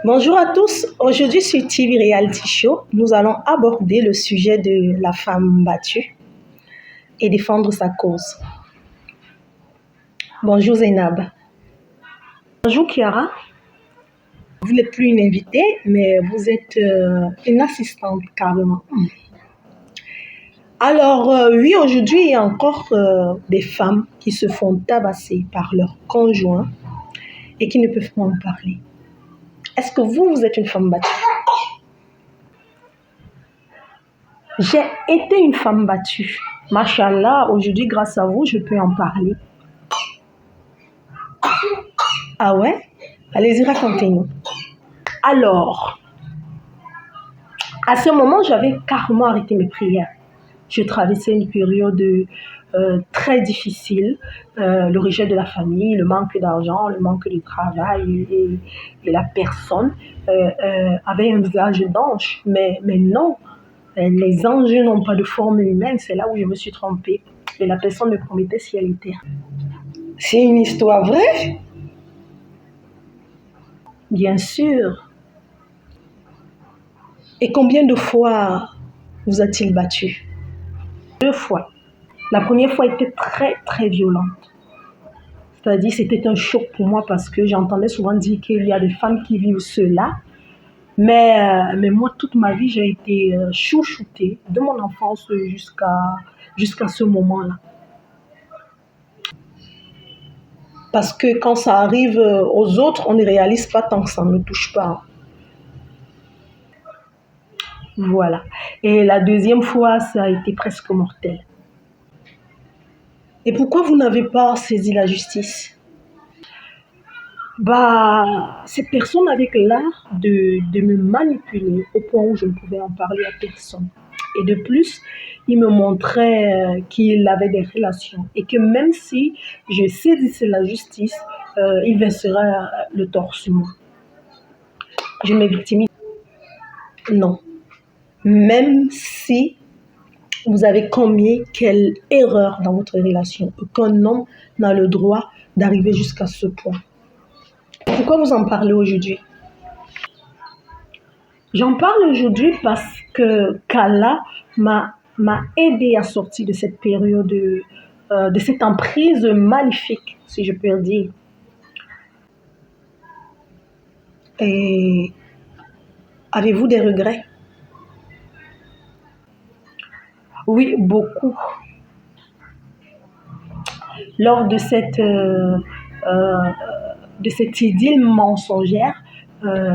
Bonjour à tous, aujourd'hui sur TV Reality Show, nous allons aborder le sujet de la femme battue et défendre sa cause. Bonjour Zainab. Bonjour Kiara. Vous n'êtes plus une invitée, mais vous êtes une assistante carrément. Alors oui, aujourd'hui, il y a encore des femmes qui se font tabasser par leur conjoint et qui ne peuvent pas en parler. Est-ce que vous êtes une femme battue? J'ai été une femme battue. Machallah, aujourd'hui, grâce à vous, je peux en parler. Ah ouais? Allez-y, racontez-nous. Alors, à ce moment, j'avais carrément arrêté mes prières. Je traversais une période très difficile, le rejet de la famille, le manque d'argent, le manque de travail et la personne avait un visage d'ange. Mais non, les anges n'ont pas de forme humaine, c'est là où je me suis trompée. Et la personne me promettait ciel et terre. C'est une histoire vraie? Bien sûr. Et combien de fois vous a-t-il battu? 2 fois. La première fois était très, très violente. C'est-à-dire, c'était un choc pour moi parce que j'entendais souvent dire qu'il y a des femmes qui vivent cela. Mais moi, toute ma vie, j'ai été chouchoutée de mon enfance jusqu'à ce moment-là. Parce que quand ça arrive aux autres, on ne réalise pas tant que ça ne touche pas. Voilà. Et la deuxième fois, ça a été presque mortel. Et pourquoi vous n'avez pas saisi la justice? Cette personne avait l'art de me manipuler au point où je ne pouvais en parler à personne. Et de plus, il me montrait qu'il avait des relations et que même si je saisissais la justice, il verserait le tort sur moi. Je me victimise. Non. Même si vous avez commis quelle erreur dans votre relation, aucun homme n'a le droit d'arriver jusqu'à ce point. Pourquoi vous en parlez aujourd'hui? J'en parle aujourd'hui parce que qu'Allah m'a aidé à sortir de cette période, de cette emprise maléfique, si je peux le dire. Et avez-vous des regrets? Oui, beaucoup. Lors de cette idylle mensongère,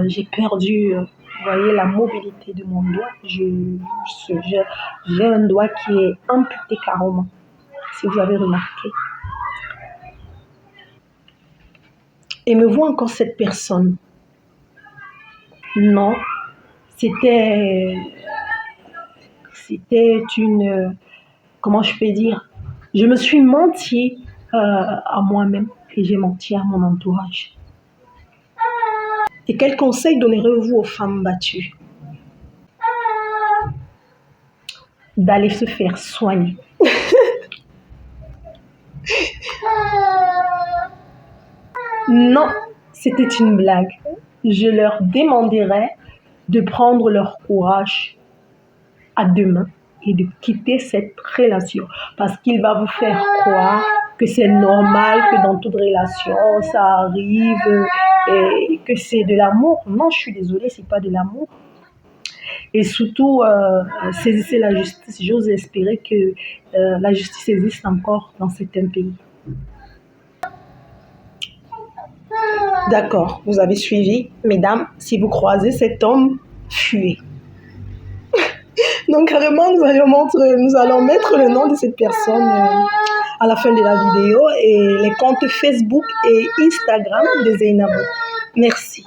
j'ai perdu, vous voyez, la mobilité de mon doigt. J'ai un doigt qui est amputé carrément, si vous avez remarqué. Aimez-vous encore cette personne? Non, c'était une, comment je peux dire, je me suis menti à moi-même et j'ai menti à mon entourage. Et quel conseil donnerez-vous aux femmes battues? D'aller se faire soigner. Non, c'était une blague. Je leur demanderai de prendre leur courage à deux mains et de quitter cette relation. Parce qu'il va vous faire croire que c'est normal, que dans toute relation, ça arrive et que c'est de l'amour. Non, je suis désolée, c'est pas de l'amour. Et surtout, saisissez la justice. J'ose espérer que la justice existe encore dans certains pays. D'accord, vous avez suivi. Mesdames, si vous croisez cet homme, fuyez. Donc carrément, nous allons mettre le nom de cette personne à la fin de la vidéo et les comptes Facebook et Instagram de Zainabou. Merci.